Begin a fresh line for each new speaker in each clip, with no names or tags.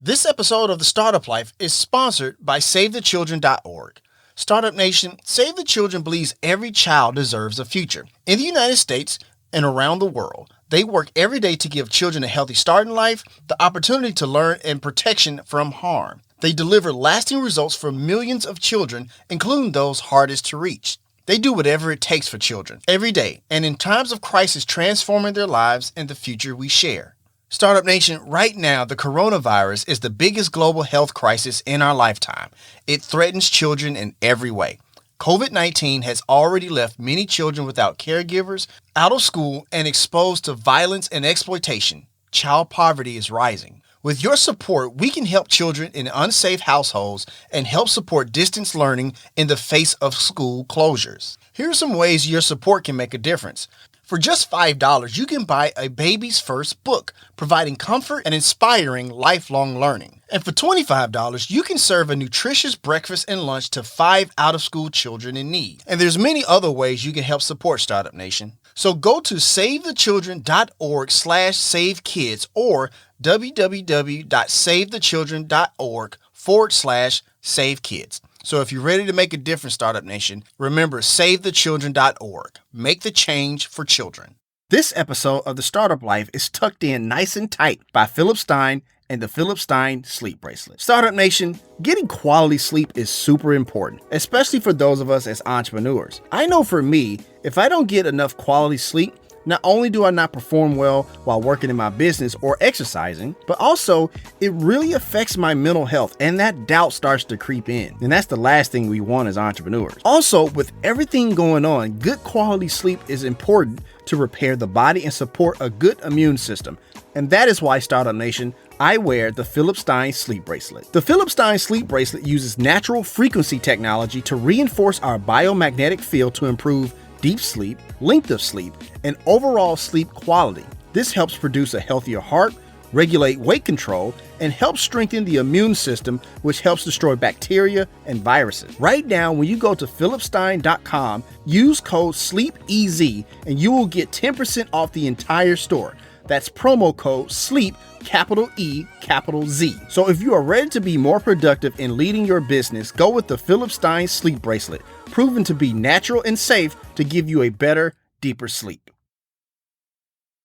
This episode of The Startup Life is sponsored by SaveTheChildren.org. Startup Nation, Save the Children believes every child deserves a future. In the United States and around the world, they work every day to give children a healthy start in life, the opportunity to learn, and protection from harm. They deliver lasting results for millions of children, including those hardest to reach. They do whatever it takes for children every day, and in times of crisis, transforming their lives and the future we share. Startup Nation, right now, the coronavirus is the biggest global health crisis in our lifetime. It threatens children in every way. COVID-19 has already left many children without caregivers, out of school, and exposed to violence and exploitation. Child poverty is rising. With your support, we can help children in unsafe households and help support distance learning in the face of school closures. Here are some ways your support can make a difference. For just $5, you can buy a baby's first book, providing comfort and inspiring lifelong learning. And for $25, you can serve a nutritious breakfast and lunch to 5 out-of-school children in need. And there's many other ways you can help support Startup Nation. So go to SaveTheChildren.org/SaveKids or www.SaveTheChildren.org/SaveKids. So if you're ready to make a difference, Startup Nation, remember SaveTheChildren.org. Make the change for children. This episode of The Startup Life is tucked in nice and tight by Philip Stein and the Philip Stein Sleep Bracelet. Startup Nation, getting quality sleep is super important, especially for those of us as entrepreneurs. I know for me, if I don't get enough quality sleep, not only do I not perform well while working in my business or exercising, but also it really affects my mental health and that doubt starts to creep in. And that's the last thing we want as entrepreneurs. Also, with everything going on, good quality sleep is important to repair the body and support a good immune system. And that is why, Startup Nation, I wear the Philip Stein Sleep Bracelet. The Philip Stein Sleep Bracelet uses natural frequency technology to reinforce our biomagnetic field to improve deep sleep, length of sleep, and overall sleep quality. This helps produce a healthier heart, regulate weight control, and help strengthen the immune system, which helps destroy bacteria and viruses. Right now, when you go to philipstein.com, use code SLEEPEZ and you will get 10% off the entire store. That's promo code SLEEP, capital E, capital Z. So if you are ready to be more productive in leading your business, go with the Philip Stein Sleep Bracelet, proven to be natural and safe to give you a better, deeper sleep.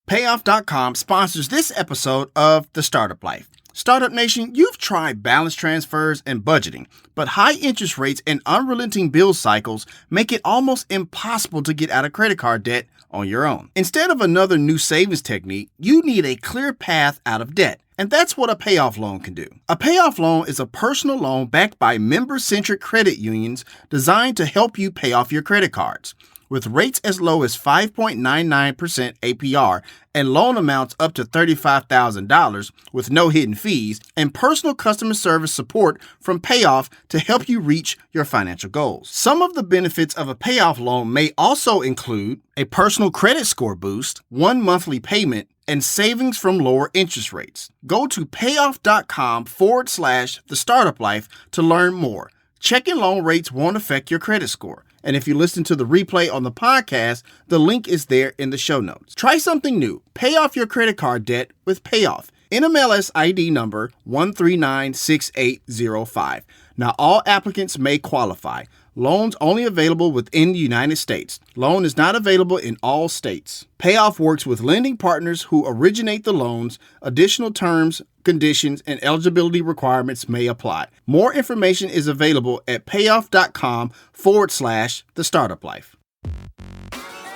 Payoff.com sponsors this episode of The Startup Life. Startup Nation, you've tried balance transfers and budgeting, but high interest rates and unrelenting bill cycles make it almost impossible to get out of credit card debt on your own. Instead of another new savings technique, you need a clear path out of debt. And that's what a payoff loan can do. A payoff loan is a personal loan backed by member-centric credit unions designed to help you pay off your credit cards. With rates as low as 5.99% APR and loan amounts up to $35,000 with no hidden fees and personal customer service support from Payoff to help you reach your financial goals. Some of the benefits of a payoff loan may also include a personal credit score boost, 1 monthly payment, and savings from lower interest rates. Go to payoff.com/the startup life to learn more. Checking loan rates won't affect your credit score. And if you listen to the replay on the podcast, the link is there in the show notes. Try something new. Pay off your credit card debt with Payoff. NMLS ID number 1396805. Now, all applicants may qualify. Loans only available within the United States. Loan is not available in all states. Payoff works with lending partners who originate the loans. Additional terms, conditions, and eligibility requirements may apply. More information is available at payoff.com/the startup life.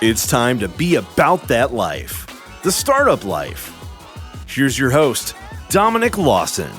It's time to be about that life. The Startup Life. Here's your host, Dominic Lawson.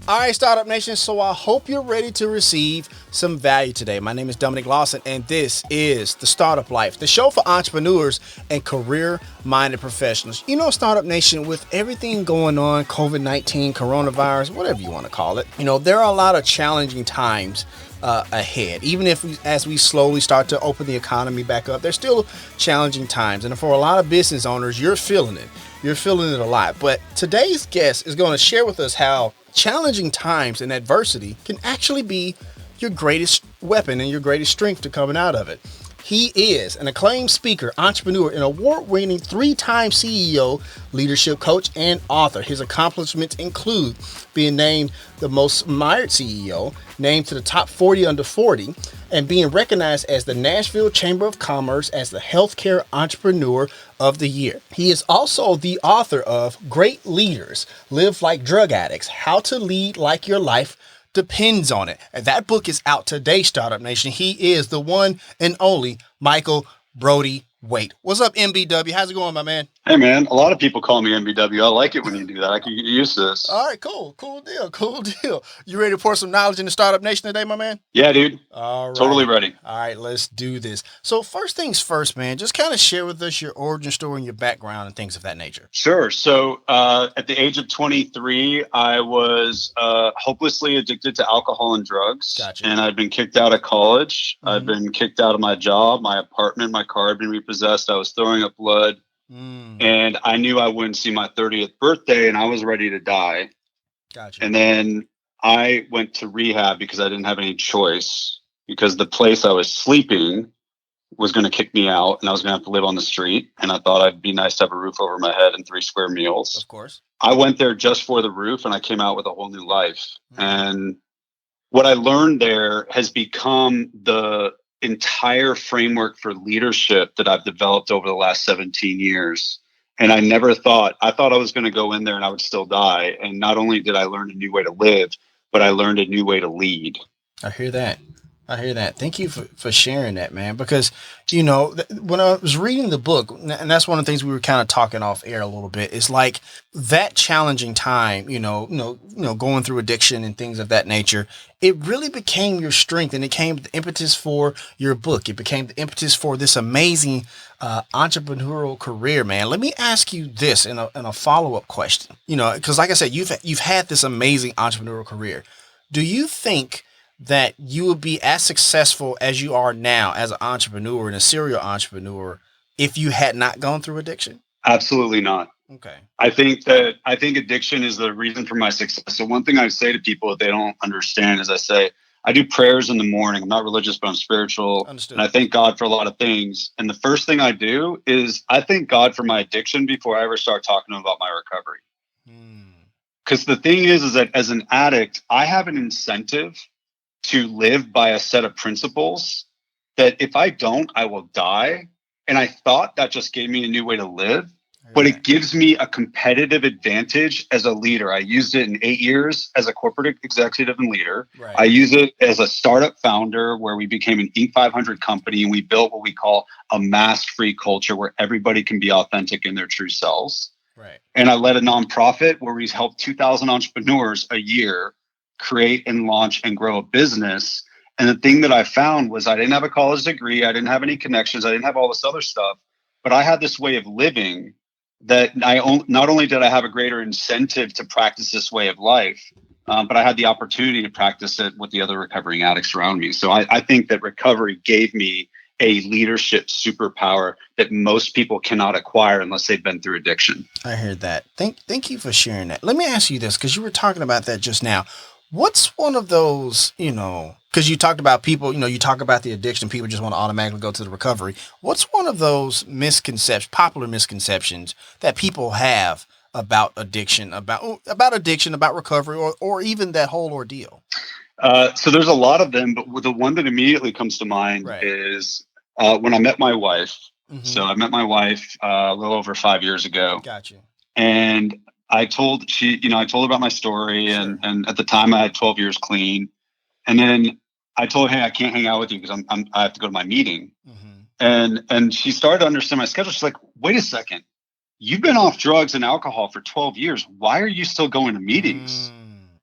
All right, Startup Nation, so I hope you're ready to receive some value today. My name is Dominic Lawson, and this is The Startup Life, the show for entrepreneurs and career-minded professionals. You know, Startup Nation, with everything going on, COVID-19, coronavirus, whatever you want to call it, there are a lot of challenging times ahead. Even as we slowly start to open the economy back up, there's still challenging times. And for a lot of business owners, you're feeling it. You're feeling it a lot. But today's guest is going to share with us how challenging times and adversity can actually be your greatest weapon and your greatest strength to coming out of it. He is an acclaimed speaker, entrepreneur, and award-winning 3-time CEO, leadership coach, and author. His accomplishments include being named the most admired CEO, named to the top 40 under 40, and being recognized as the Nashville Chamber of Commerce as the Healthcare Entrepreneur of the Year. He is also the author of Great Leaders Live Like Drug Addicts, How to Lead Like Your Life Depends on It. And that book is out today, Startup Nation. He is the one and only Michael Brody-Waite. What's up, MBW? How's it going, my man?
Hey, man. A lot of people call me MBW. I like it when you do that. I can get used to this.
All right, cool. Cool deal. You ready to pour some knowledge in the Startup Nation today, my man?
Yeah, dude.
All right.
Totally ready.
All right, let's do this. So first things first, man, just kind of share with us your origin story and your background and things of that nature.
Sure. So at the age of 23, I was hopelessly addicted to alcohol and drugs.
Gotcha.
And I'd been kicked out of college. I'd been kicked out of my job, my apartment, my car had been repossessed. I was throwing up blood. And I knew I wouldn't see my 30th birthday, and I was ready to die.
Gotcha.
And then I went to rehab because I didn't have any choice, because the place I was sleeping was going to kick me out and I was going to have to live on the street. And I thought it'd be nice to have a roof over my head and 3 square meals.
Of course.
I went there just for the roof, and I came out with a whole new life. And what I learned there has become the entire framework for leadership that I've developed over the last 17 years. And I thought I was going to go in there and I would still die. And not only did I learn a new way to live, but I learned a new way to lead.
I hear that. Thank you for sharing that, man, because, you know, when I was reading the book, and that's one of the things we were kind of talking off air a little bit, is like that challenging time, you know, going through addiction and things of that nature, it really became your strength, and it became the impetus for your book. It became the impetus for this amazing entrepreneurial career, man. Let me ask you this in a follow-up question, you know, because like I said, you've had this amazing entrepreneurial career. Do you think that you would be as successful as you are now as an entrepreneur and a serial entrepreneur if you had not gone through addiction?
Absolutely not.
Okay.
I think addiction is the reason for my success. So one thing I say to people that they don't understand is I do prayers in the morning. I'm not religious, but I'm spiritual.
Understood.
And I thank God for a lot of things. And the first thing I do is I thank God for my addiction before I ever start talking to him about my recovery. Because the thing is that as an addict, I have an incentive to live by a set of principles that if I don't, I will die. And I thought that just gave me a new way to live, but it gives me a competitive advantage as a leader. I used it in 8 years as a corporate executive and leader.
Right.
I use it as a startup founder where we became an Inc. 500 company, and we built what we call a mask-free culture where everybody can be authentic in their true selves.
Right.
And I led a nonprofit where we helped 2,000 entrepreneurs a year create and launch and grow a business. And the thing that I found was I didn't have a college degree. I didn't have any connections. I didn't have all this other stuff, but I had this way of living that not only did I have a greater incentive to practice this way of life, but I had the opportunity to practice it with the other recovering addicts around me. So I think that recovery gave me a leadership superpower that most people cannot acquire unless they've been through addiction.
I heard that. Thank you for sharing that. Let me ask you this, because you were talking about that just now. What's one of those, you know, because you talked about people, you know, you talk about the addiction, people just want to automatically go to the recovery. What's one of those popular misconceptions that people have about addiction, about recovery, or even that whole ordeal?
So there's a lot of them, but the one that immediately comes to mind is when I met my wife. So I met my wife a little over 5 years ago.
Gotcha.
And I told her about my story,
Sure.
and at the time I had 12 years clean. And then I told her, hey, I can't hang out with you because I have to go to my meeting. And she started to understand my schedule. She's like, wait a second, you've been off drugs and alcohol for 12 years. Why are you still going to meetings?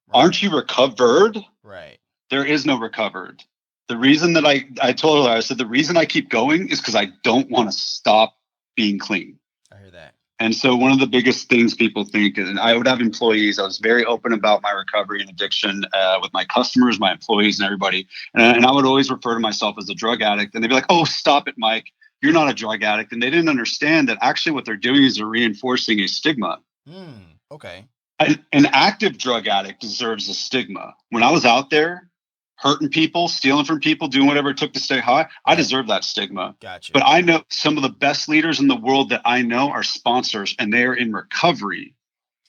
Right.
Aren't you recovered?
Right.
There is no recovered. The reason that I told her, I said, the reason I keep going is because I don't want to stop being clean.
I hear that.
And so one of the biggest things people think, and I would have employees, I was very open about my recovery and addiction with my customers, my employees, and everybody. And I would always refer to myself as a drug addict. And they'd be like, oh, stop it, Mike. You're not a drug addict. And they didn't understand that actually what they're doing is they're reinforcing a stigma.
Okay.
An active drug addict deserves a stigma. When I was out there, hurting people, stealing from people, doing whatever it took to stay high, I deserve that stigma.
Gotcha.
But I know some of the best leaders in the world that I know are sponsors, and they are in recovery.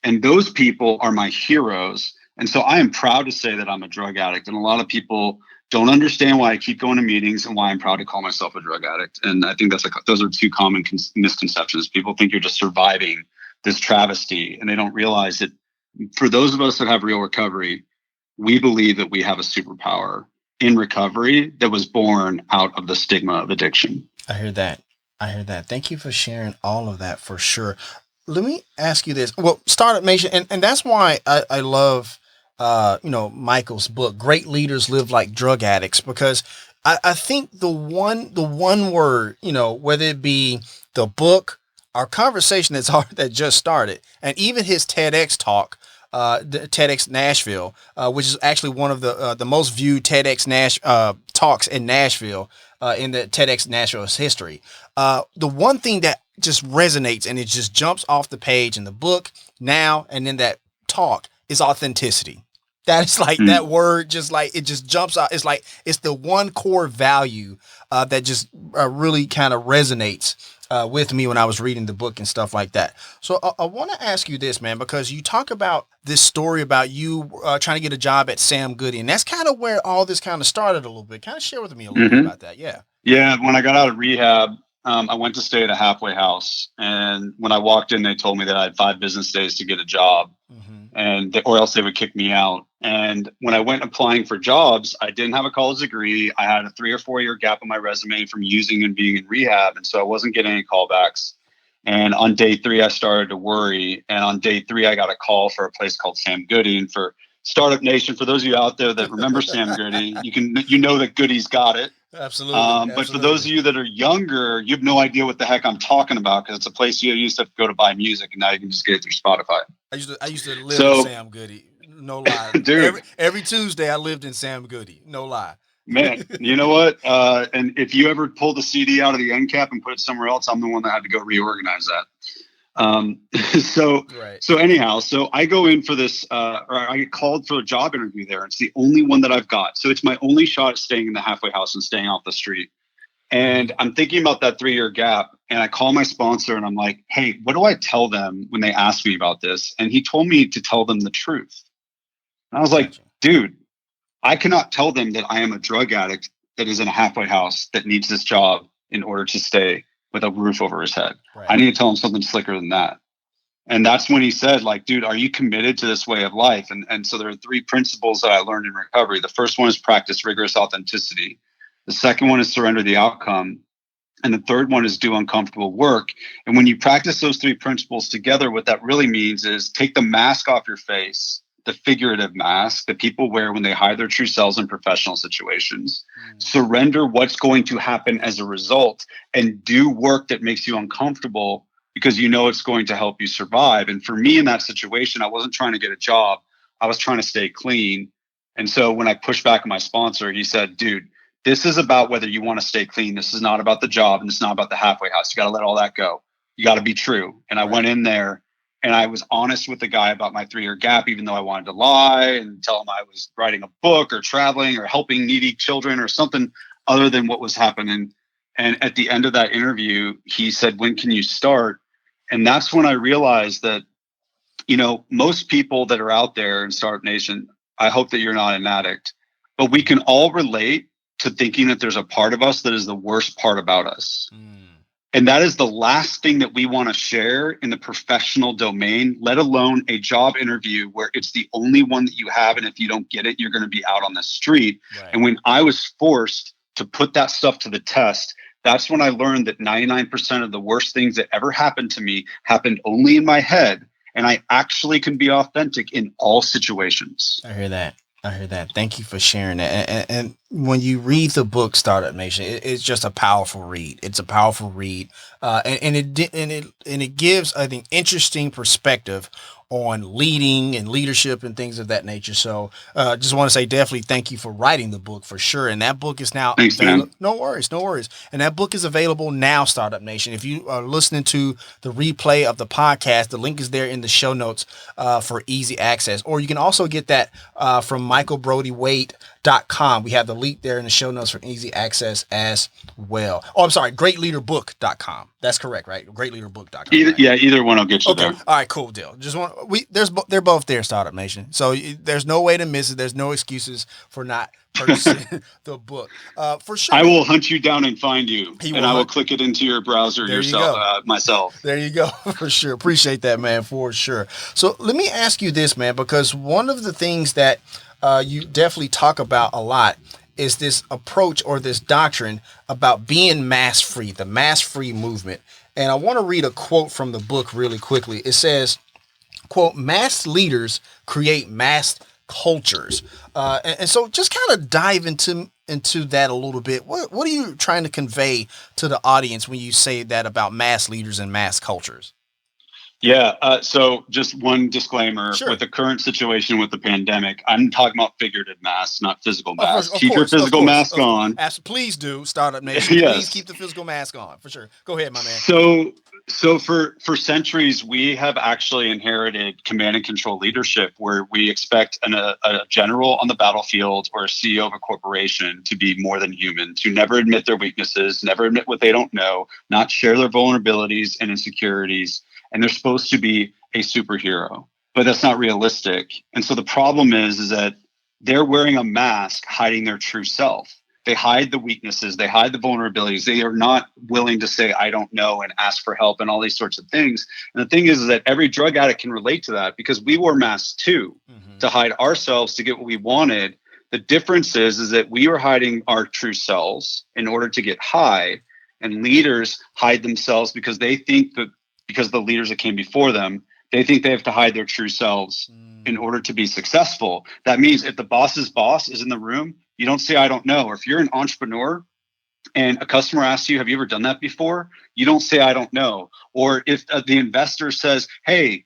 And those people are my heroes. And so I am proud to say that I'm a drug addict. And a lot of people don't understand why I keep going to meetings and why I'm proud to call myself a drug addict. And I think those are two common misconceptions. People think you're just surviving this travesty, and they don't realize that for those of us that have real recovery, we believe that we have a superpower in recovery that was born out of the stigma of addiction.
I hear that. Thank you for sharing all of that, for sure. Let me ask you this. Well, Startup Nation, and that's why I love, Michael's book, Great Leaders Live Like Drug Addicts, because I think the one word, whether it be the book, our conversation that just started, and even his TEDx talk, the TEDx Nashville, which is actually one of the most viewed TEDx talks in Nashville, in the TEDx Nashville's history. The one thing that just resonates and it just jumps off the page in the book now and in that talk is authenticity. That's like that word, just like it just jumps out. It's like it's the one core value that just really kind of resonates with me when I was reading the book and stuff like that. So I want to ask you this, man, because you talk about this story about you trying to get a job at Sam Goody, and that's kind of where all this kind of started a little bit. Kind of share with me a little bit about that. Yeah.
Yeah. When I got out of rehab, I went to stay at a halfway house. And when I walked in, they told me that I had 5 business days to get a job, or else they would kick me out. And when I went applying for jobs, I didn't have a college degree. I had a 3 or 4 year gap on my resume from using and being in rehab. And so I wasn't getting any callbacks. And on day 3, I started to worry. And on day 3, I got a call for a place called Sam Goody. And for Startup Nation, for those of you out there that remember Sam Goody, you know that Goody's got it.
Absolutely.
But for those of you that are younger, you have no idea what the heck I'm talking about, because it's a place you used to have to go to buy music, and now you can just get it through Spotify.
I used to live in Sam Goody. No lie.
Dude.
Every Tuesday I lived in Sam Goody. No lie.
Man, you know what? And if you ever pulled the CD out of the end cap and put it somewhere else, I'm the one that had to go reorganize that. So anyhow, so I go in for this, or I get called for a job interview there. It's the only one that I've got. So it's my only shot at staying in the halfway house and staying off the street. And I'm thinking about that 3-year gap, and I call my sponsor and I'm like, hey, what do I tell them when they ask me about this? And he told me to tell them the truth. And I was like, dude, I cannot tell them that I am a drug addict that is in a halfway house that needs this job in order to stay with a roof over his head. Right. I need to tell him something slicker than that. And that's when he said, like, dude, are you committed to this way of life? And so there are 3 principles that I learned in recovery. The first one is practice rigorous authenticity. The second one is surrender the outcome. And the third one is do uncomfortable work. And when you practice those 3 principles together, what that really means is take the mask off your face, the figurative mask that people wear when they hide their true selves in professional situations. Surrender what's going to happen as a result, and do work that makes you uncomfortable because you know it's going to help you survive. And for me in that situation, I wasn't trying to get a job. I was trying to stay clean. And so when I pushed back on my sponsor, he said, dude, this is about whether you want to stay clean. This is not about the job, and it's not about the halfway house. You got to let all that go. You got to be true. And I went in there, and I was honest with the guy about my 3-year gap, even though I wanted to lie and tell him I was writing a book or traveling or helping needy children or something other than what was happening. And at the end of that interview, he said, when can you start? And that's when I realized that, most people that are out there in Startup Nation, I hope that you're not an addict, but we can all relate to thinking that there's a part of us that is the worst part about us. And that is the last thing that we want to share in the professional domain, let alone a job interview where it's the only one that you have. And if you don't get it, you're going to be out on the street. Right. And when I was forced to put that stuff to the test, that's when I learned that 99% of the worst things that ever happened to me happened only in my head. And I actually can be authentic in all situations.
I hear that. Thank you for sharing that. And when you read the book Startup Nation, it's just a powerful read. It's a powerful read, and it gives, I think, interesting perspective on leading and leadership and things of that nature. So just want to say definitely thank you for writing the book for sure. And that book is now
Thanks,
available.
man.
No worries. And that book is available now, Startup Nation. If you are listening to the replay of the podcast, the link is there in the show notes for easy access. Or you can also get that from Michael Brody-Waite.com. We have the link there in the show notes for easy access as well. Oh, I'm sorry, greatleaderbook.com. That's correct, right? Greatleaderbook.com. Right?
Either one will get you
Okay.
there.
All right, cool deal. They're both there, Startup Nation. So there's no way to miss it. There's no excuses for not purchasing the book. For sure.
I will hunt you down and find you, I will
hunt.
click it into your browser myself.
There you go. For sure. Appreciate that, man, for sure. So let me ask you this, man, because one of the things that you definitely talk about a lot is this approach or this doctrine about being mask-free, the mask-free movement. And I want to read a quote from the book really quickly. It says, quote, "Masked leaders create masked cultures." And so just kind of dive into that a little bit. What are you trying to convey to the audience when you say that about masked leaders and masked cultures?
Yeah. So just one disclaimer,
Sure.
With the current situation with the pandemic, I'm talking about figurative masks, not physical masks.
Of
Keep your physical mask on.
Please do, Startup Nation.
Yes.
Please keep the physical mask on, for sure. Go ahead, my man.
So for centuries, we have actually inherited command and control leadership where we expect a general on the battlefield or a CEO of a corporation to be more than human, to never admit their weaknesses, never admit what they don't know, not share their vulnerabilities and insecurities. And they're supposed to be a superhero, but that's not realistic. And so the problem is that they're wearing a mask, hiding their true self. They hide the weaknesses. They hide the vulnerabilities. They are not willing to say, I don't know, and ask for help and all these sorts of things. And the thing is that every drug addict can relate to that because we wore masks too, to hide ourselves, to get what we wanted. The difference is that we are hiding our true selves in order to get high, and leaders hide themselves because they think that because the leaders that came before them, they think they have to hide their true selves in order to be successful. That means if the boss's boss is in the room, you don't say, I don't know. Or if you're an entrepreneur and a customer asks you, have you ever done that before? You don't say, I don't know. Or if the investor says, hey,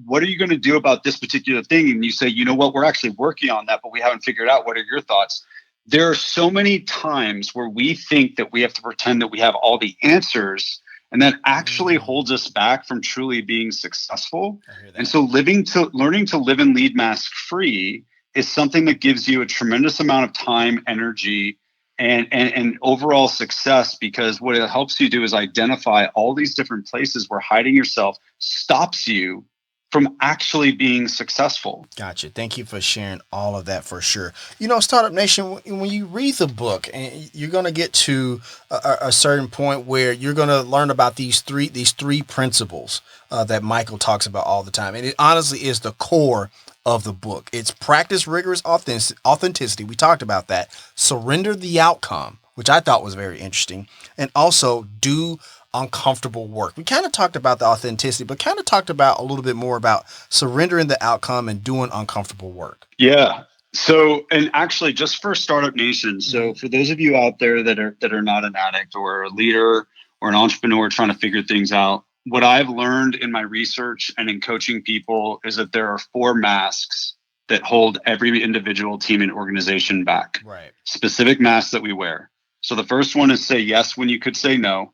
what are you going to do about this particular thing? And you say, you know what, we're actually working on that, but we haven't figured out. What are your thoughts? There are so many times where we think that we have to pretend that we have all the answers, and that actually holds us back from truly being successful. And so learning to live and lead mask free is something that gives you a tremendous amount of time, energy, and overall success, because what it helps you do is identify all these different places where hiding yourself stops you from actually being successful.
Gotcha. Thank you for sharing all of that for sure. Startup Nation, when you read the book, and you're going to get to a certain point where you're going to learn about these three principles that Michael talks about all the time. And it honestly is the core of the book. It's practice rigorous authenticity. We talked about that. Surrender the outcome, which I thought was very interesting. And also do uncomfortable work. We kind of talked about the authenticity, but kind of talked about a little bit more about surrendering the outcome and doing uncomfortable work.
Yeah. So, and actually just for Startup Nation, so for those of you out there that are not an addict or a leader or an entrepreneur trying to figure things out, what I've learned in my research and in coaching people is that there are 4 masks that hold every individual, team, and organization back.
Right.
Specific masks that we wear. So the first one is say yes when you could say no.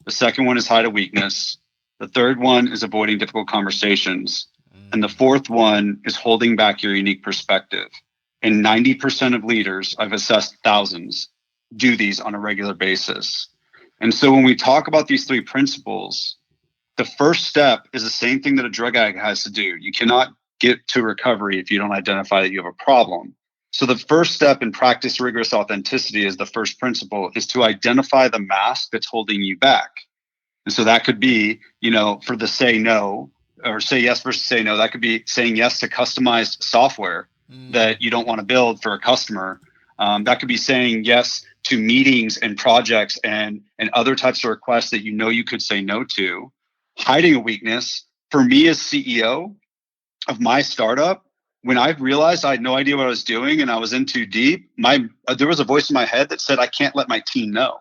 The second one is hide a weakness. The third one is avoiding difficult conversations. And the fourth one is holding back your unique perspective. And 90% of leaders, I've assessed thousands, do these on a regular basis. And so when we talk about these 3 principles, the first step is the same thing that a drug addict has to do. You cannot get to recovery if you don't identify that you have a problem. So the first step in practice rigorous authenticity is the first principle is to identify the mask that's holding you back. And so that could be, for the say no or say yes versus say no, that could be saying yes to customized software that you don't want to build for a customer. That could be saying yes to meetings and projects and other types of requests that you could say no to. Hiding a weakness. For me as CEO of my startup, when I realized I had no idea what I was doing and I was in too deep, there was a voice in my head that said, I can't let my team know.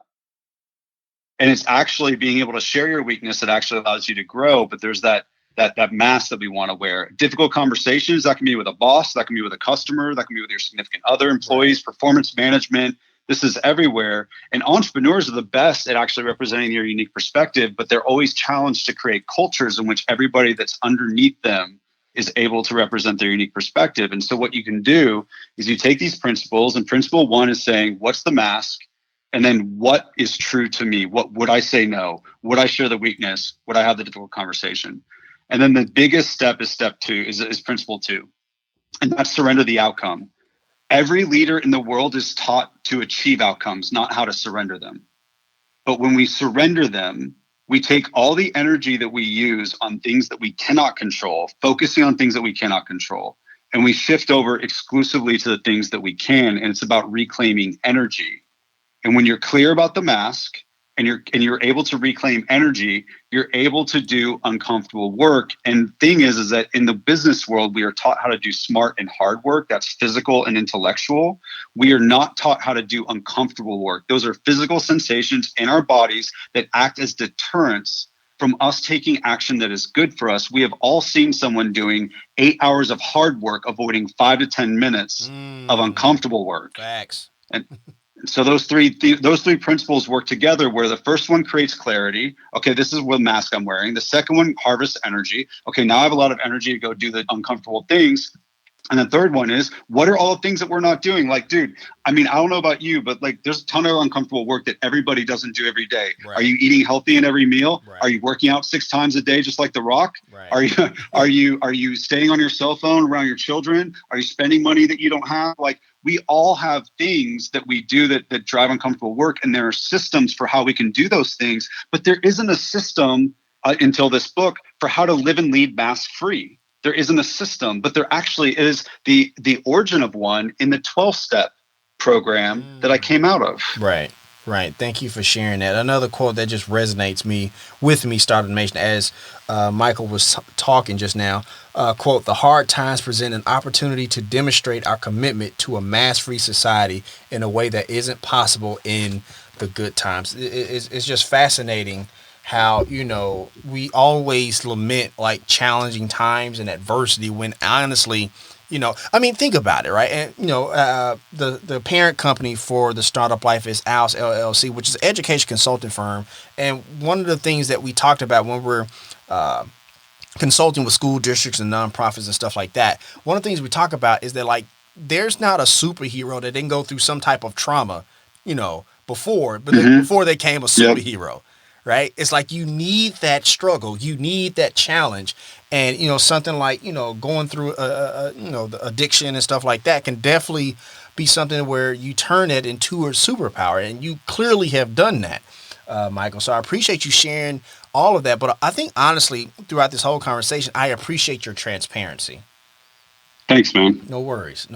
And it's actually being able to share your weakness that actually allows you to grow. But there's that that mask that we want to wear. Difficult conversations, that can be with a boss, that can be with a customer, that can be with your significant other, employees, performance management. This is everywhere. And entrepreneurs are the best at actually representing your unique perspective, but they're always challenged to create cultures in which everybody that's underneath them is able to represent their unique perspective. And so what you can do is you take these principles, and principle one is saying, what's the mask? And then what is true to me? What would I say no? Would I share the weakness? Would I have the difficult conversation? And then the biggest step is step two, is principle two. And that's surrender the outcome. Every leader in the world is taught to achieve outcomes, not how to surrender them. But when we surrender them, we take all the energy that we use on things that we cannot control, focusing on things that we cannot control, and we shift over exclusively to the things that we can. And it's about reclaiming energy. And when you're clear about the mask and you're able to reclaim energy, you're able to do uncomfortable work. And the thing is that in the business world, we are taught how to do smart and hard work. That's physical and intellectual. We are not taught how to do uncomfortable work. Those are physical sensations in our bodies that act as deterrents from us taking action that is good for us. We have all seen someone doing 8 hours of hard work, avoiding 5 to 10 minutes of uncomfortable work.
Facts.
And so those three principles work together, where the first one creates clarity. Okay, this is what mask I'm wearing. The second one harvests energy. Okay, now I have a lot of energy to go do the uncomfortable things. And the third one is, what are all the things that we're not doing? Like, dude, I mean, I don't know about you, but like, there's a ton of uncomfortable work that everybody doesn't do every day. Right. Are you eating healthy in every meal? Right. Are you working out 6 times a day, just like The Rock? Right. Are you staying on your cell phone around your children? Are you spending money that you don't have? Like, we all have things that we do that drive uncomfortable work, and there are systems for how we can do those things. But there isn't a system until this book for how to live and lead mask free. There isn't a system, but there actually is the origin of one in the 12-step program that I came out of.
Right. Thank you for sharing that. Another quote that just resonates with me, Startup Nation, as Michael was talking just now. Quote, "The hard times present an opportunity to demonstrate our commitment to a mask-free society in a way that isn't possible in the good times." It's just fascinating how, we always lament like challenging times and adversity, when honestly, think about it, right? And, the parent company for the Startup Life is ALS LLC, which is an education consulting firm. And one of the things that we talked about when we're consulting with school districts and nonprofits and stuff like that, one of the things we talk about is that, like, there's not a superhero that didn't go through some type of trauma, before they became a superhero. Yep. Right? It's like you need that struggle, you need that challenge, and something like going through the addiction and stuff like that can definitely be something where you turn it into a superpower, and you clearly have done that, Michael. So I appreciate you sharing all of that. But I think honestly, throughout this whole conversation, I appreciate your transparency.
Thanks, man.
No worries.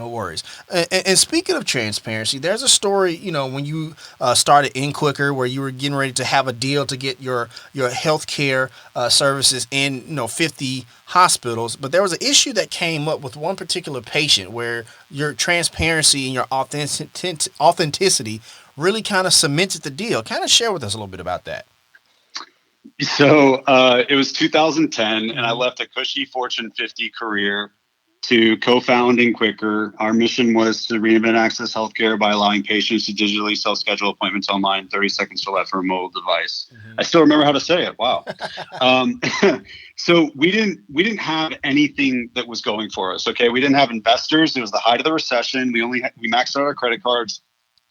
And speaking of transparency, there's a story, when you started In Quicker, where you were getting ready to have a deal to get your healthcare services in 50 hospitals. But there was an issue that came up with one particular patient where your transparency and your authenticity really kind of cemented the deal. Kind of share with us a little bit about that.
So it was 2010, and I left a cushy Fortune 50 career to co-found In Quicker. Our mission was to reinvent access healthcare by allowing patients to digitally self-schedule appointments online, 30 seconds or less from a mobile device. Mm-hmm. I still remember how to say it. Wow. So we didn't have anything that was going for us. Okay, we didn't have investors. It was the height of the recession. We maxed out our credit cards,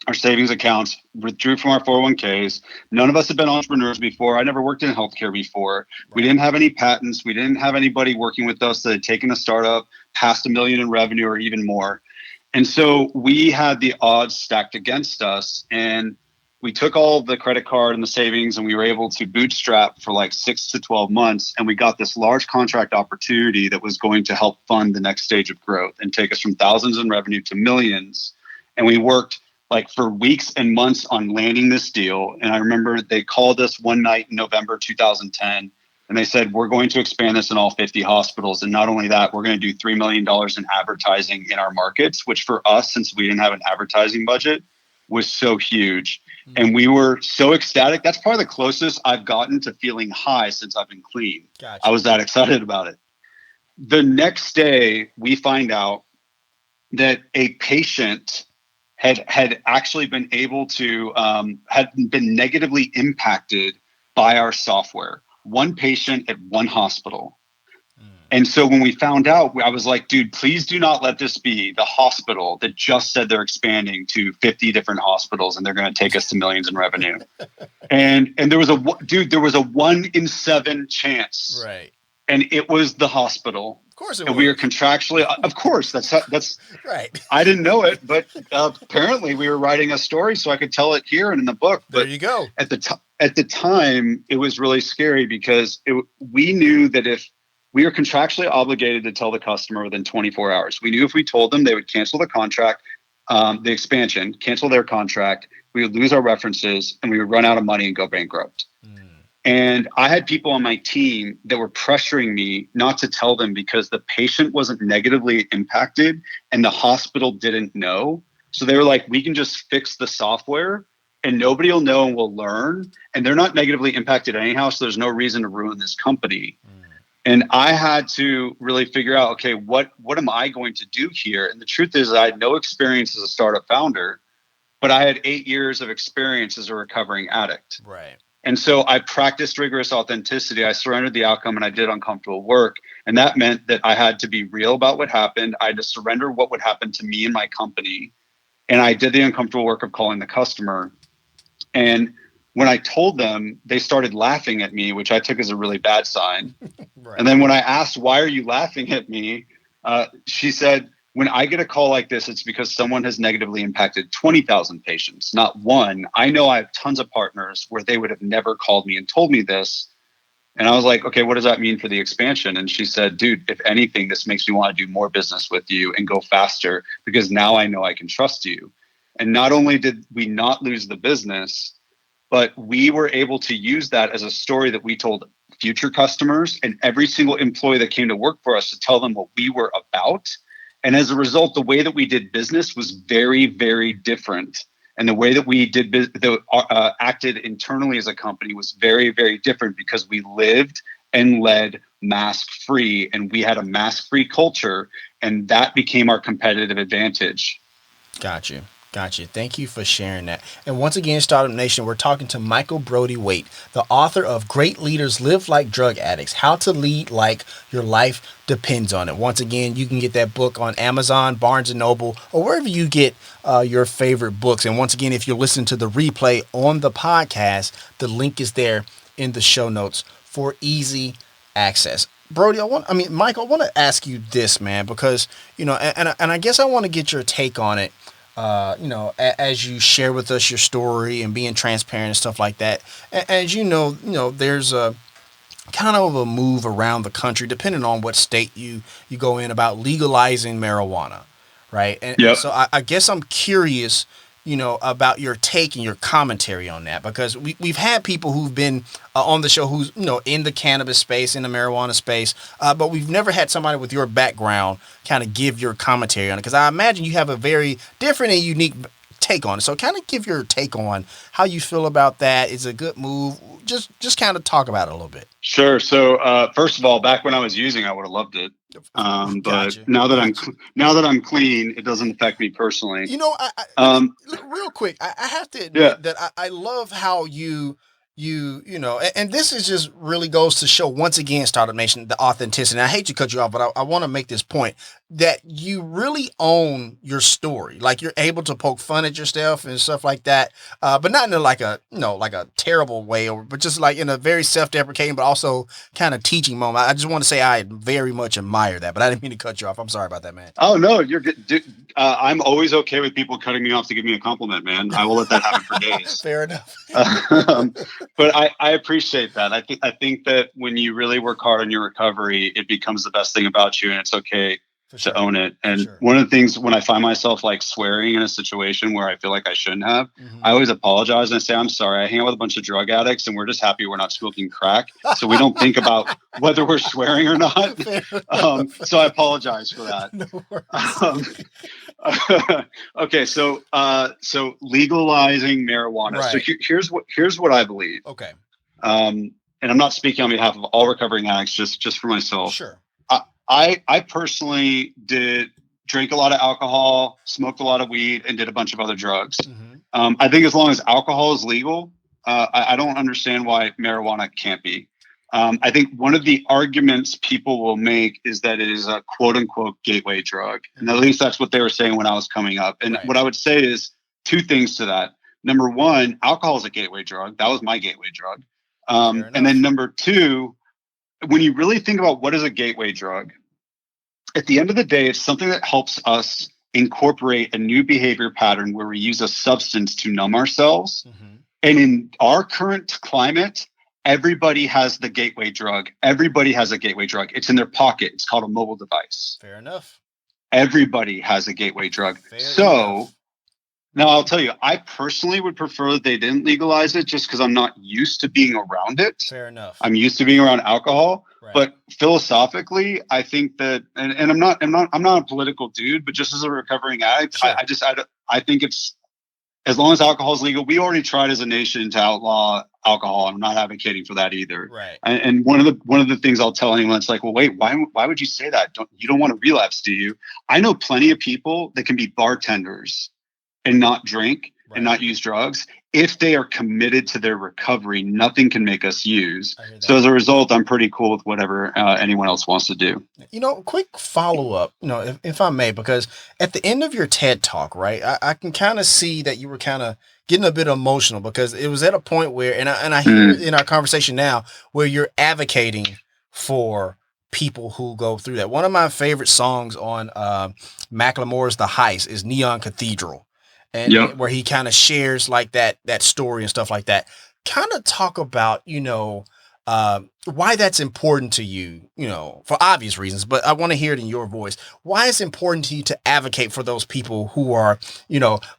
our savings accounts, withdrew from our 401ks. None of us had been entrepreneurs before. I never worked in healthcare before. Right. We didn't have any patents. We didn't have anybody working with us that had taken a startup past $1 million in revenue or even more. And so we had the odds stacked against us, and we took all the credit card and the savings, and we were able to bootstrap for like 6 to 12 months. And we got this large contract opportunity that was going to help fund the next stage of growth and take us from thousands in revenue to millions. And we worked like for weeks and months on landing this deal. And I remember they called us one night in November 2010, and they said, we're going to expand this in all 50 hospitals. And not only that, we're going to do $3 million in advertising in our markets, which for us, since we didn't have an advertising budget, was so huge. And we were so ecstatic. That's probably the closest I've gotten to feeling high since I've been clean.
Gotcha.
I was that excited about it. The next day, we find out that a patient had actually been able to, had been negatively impacted by our software. One patient at one hospital. And so when we found out, I was like, dude, please do not let this be the hospital that just said they're expanding to 50 different hospitals and they're going to take us to millions in revenue. And there was a 1 in 7 chance.
Right.
And it was the hospital.
Of course it
and
was.
we are contractually, of course, that's
right.
I didn't know it, but apparently we were writing a story so I could tell it here and in the book.
There you go.
At the time, it was really scary because we knew that if we were contractually obligated to tell the customer within 24 hours. We knew if we told them, they would cancel the contract, the expansion, cancel their contract. We would lose our references and we would run out of money and go bankrupt. And I had people on my team that were pressuring me not to tell them because the patient wasn't negatively impacted and the hospital didn't know. So they were like, we can just fix the software and nobody will know and we'll learn. And they're not negatively impacted anyhow. So there's no reason to ruin this company. And I had to really figure out, okay, what am I going to do here? And the truth is I had no experience as a startup founder, but I had 8 years of experience as a recovering addict.
Right.
And so I practiced rigorous authenticity. I surrendered the outcome and I did uncomfortable work. And that meant that I had to be real about what happened. I had to surrender what would happen to me and my company. And I did the uncomfortable work of calling the customer. And when I told them, they started laughing at me, which I took as a really bad sign. Right. And then when I asked, why are you laughing at me? She said, when I get a call like this, it's because someone has negatively impacted 20,000 patients, not one. I know I have tons of partners where they would have never called me and told me this. And I was like, okay, what does that mean for the expansion? And she said, dude, if anything, this makes me want to do more business with you and go faster because now I know I can trust you. And not only did we not lose the business, but we were able to use that as a story that we told future customers and every single employee that came to work for us to tell them what we were about. And as a result, the way that we did business was very, very different. And the way that we acted internally as a company was very, very different because we lived and led mask-free. And we had a mask-free culture. And that became our competitive advantage.
Got you. Thank you for sharing that. And once again, Startup Nation, we're talking to Michael Brody-Waite, the author of Great Leaders Live Like Drug Addicts, How to Lead Like Your Life Depends on It. Once again, you can get that book on Amazon, Barnes & Noble, or wherever you get your favorite books. And once again, if you're listening to the replay on the podcast, the link is there in the show notes for easy access. Brody, Michael, I want to ask you this, man, because, and I guess I want to get your take on it. As you share with us your story and being transparent and stuff like that, as you know, there's a kind of a move around the country, depending on what state you go in, about legalizing marijuana, right? And yep. So I guess I'm curious, about your take and your commentary on that, because we've had people who've been on the show who's, in the cannabis space, in the marijuana space, but we've never had somebody with your background kind of give your commentary on it, because I imagine you have a very different and unique take on it. So kind of give your take on how you feel about that. Is it a good move? Just kind of talk about it a little bit.
Sure. So first of all, back when I was using, I would have loved it. But gotcha. Now that I'm clean, it doesn't affect me personally.
Real quick, I have to admit that I love how you and this is just really goes to show once again, Startup Nation, the authenticity. And I hate to cut you off, but I want to make this point that you really own your story. Like you're able to poke fun at yourself and stuff like that, but not in like a terrible way, but just like in a very self-deprecating, but also kind of teaching moment. I just want to say I very much admire that, but I didn't mean to cut you off. I'm sorry about that, man.
Oh no, you're good. Dude, I'm always okay with people cutting me off to give me a compliment, man. I will let that happen for days.
Fair enough.
But I appreciate that. I think that when you really work hard on your recovery, it becomes the best thing about you, and it's okay to own it. And
sure.
one of the things when I find myself like swearing in a situation where I feel like I shouldn't have, I always apologize and I say, I'm sorry. I hang out with a bunch of drug addicts and we're just happy we're not smoking crack. So we don't think about whether we're swearing or not. So I apologize for that.
No worries.
Okay. So legalizing marijuana.
Right.
So here's what I believe.
Okay.
And I'm not speaking on behalf of all recovering addicts, just for myself.
Sure.
I personally drank a lot of alcohol, smoked a lot of weed, and did a bunch of other drugs. I think as long as alcohol is legal, I don't understand why marijuana can't be. I think one of the arguments people will make is that it is a quote unquote gateway drug. And at least that's what they were saying when I was coming up. And what I would say is two things to that. Number one, alcohol is a gateway drug. That was my gateway drug. And then number two, when you really think about what is a gateway drug, at the end of the day, it's something that helps us incorporate a new behavior pattern where we use a substance to numb ourselves. And in our current climate, everybody has the gateway drug. Everybody has a gateway drug. It's in their pocket. It's called a mobile device.
Fair enough.
Everybody has a gateway drug. Now I'll tell you, I personally would prefer that they didn't legalize it just because I'm not used to being around it.
Fair enough.
I'm used to being around alcohol. Right. But philosophically, I think that, and I'm not a political dude, but just as a recovering addict, sure. I think it's, as long as alcohol is legal, we already tried as a nation to outlaw alcohol. I'm not advocating for that either.
Right.
And one of the things I'll tell anyone, it's like, well, wait, why would you say that? You don't want to relapse, do you? I know plenty of people that can be bartenders and not drink and not use drugs. If they are committed to their recovery, nothing can make us use. So as a result, I'm pretty cool with whatever anyone else wants to do.
Quick follow-up, if I may, because at the end of your TED Talk, right, I can kind of see that you were kind of getting a bit emotional because it was at a point where, and I hear in our conversation now, where you're advocating for people who go through that. One of my favorite songs on Macklemore's The Heist is Neon Cathedral. And where he kind of shares like that story and stuff like that. Kind of talk about, why that's important to you, for obvious reasons, but I want to hear it in your voice. Why it's important to you to advocate for those people who are,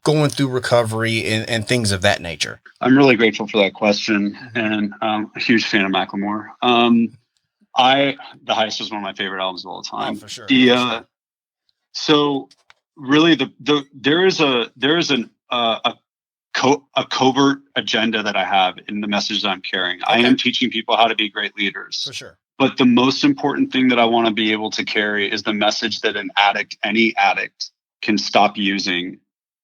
going through recovery and things of that nature?
I'm really grateful for that question. And I'm a huge fan of Macklemore. The Heist was one of my favorite albums of all time.
Oh, for sure.
So really, there is a covert agenda that I have in the message that I'm carrying. Okay. I am teaching people how to be great leaders.
For sure.
But the most important thing that I want to be able to carry is the message that any addict can stop using,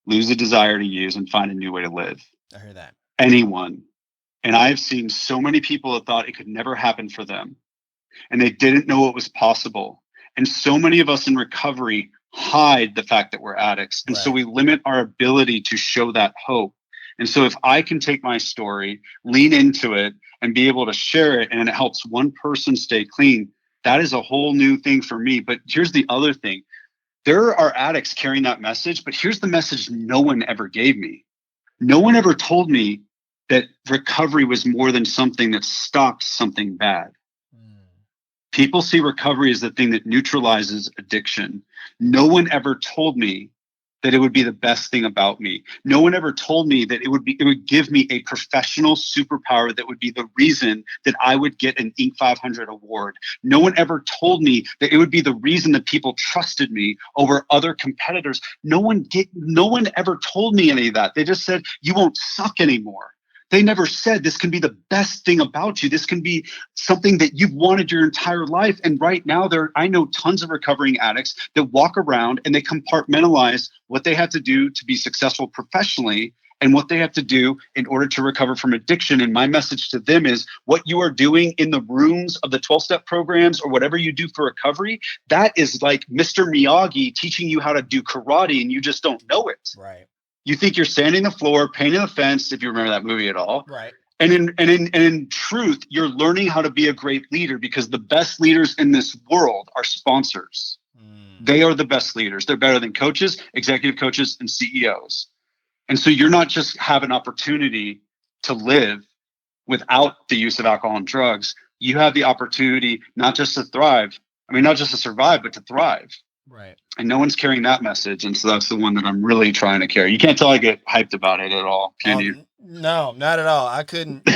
lose the desire to use, and find a new way to live.
I hear that.
Anyone. And I've seen so many people that thought it could never happen for them. And they didn't know it was possible. And so many of us in recovery hide the fact that we're addicts. And so we limit our ability to show that hope. And so if I can take my story, lean into it, and be able to share it, and it helps one person stay clean, that is a whole new thing for me. But here's the other thing. There are addicts carrying that message, but here's the message no one ever gave me. No one ever told me that recovery was more than something that stopped something bad. People see recovery as the thing that neutralizes addiction. No one ever told me that it would be the best thing about me. No one ever told me that it would give me a professional superpower that would be the reason that I would get an Inc. 500 award. No one ever told me that it would be the reason that people trusted me over other competitors. No one ever told me any of that. They just said, you won't suck anymore. They never said this can be the best thing about you. This can be something that you've wanted your entire life. And right now, I know tons of recovering addicts that walk around and they compartmentalize what they have to do to be successful professionally and what they have to do in order to recover from addiction. And my message to them is what you are doing in the rooms of the 12-step programs or whatever you do for recovery, that is like Mr. Miyagi teaching you how to do karate and you just don't know it.
Right.
You think you're sanding the floor, painting the fence, if you remember that movie at all.
Right.
And in truth, you're learning how to be a great leader because the best leaders in this world are sponsors. They are the best leaders. They're better than coaches, executive coaches, and CEOs. And so you're not just have an opportunity to live without the use of alcohol and drugs. You have the opportunity not just to thrive. I mean, not just to survive, but to thrive.
Right.
And no one's carrying that message. And so that's the one that I'm really trying to carry. You can't tell I get hyped about it at all. Can you?
No, not at all. I couldn't, no,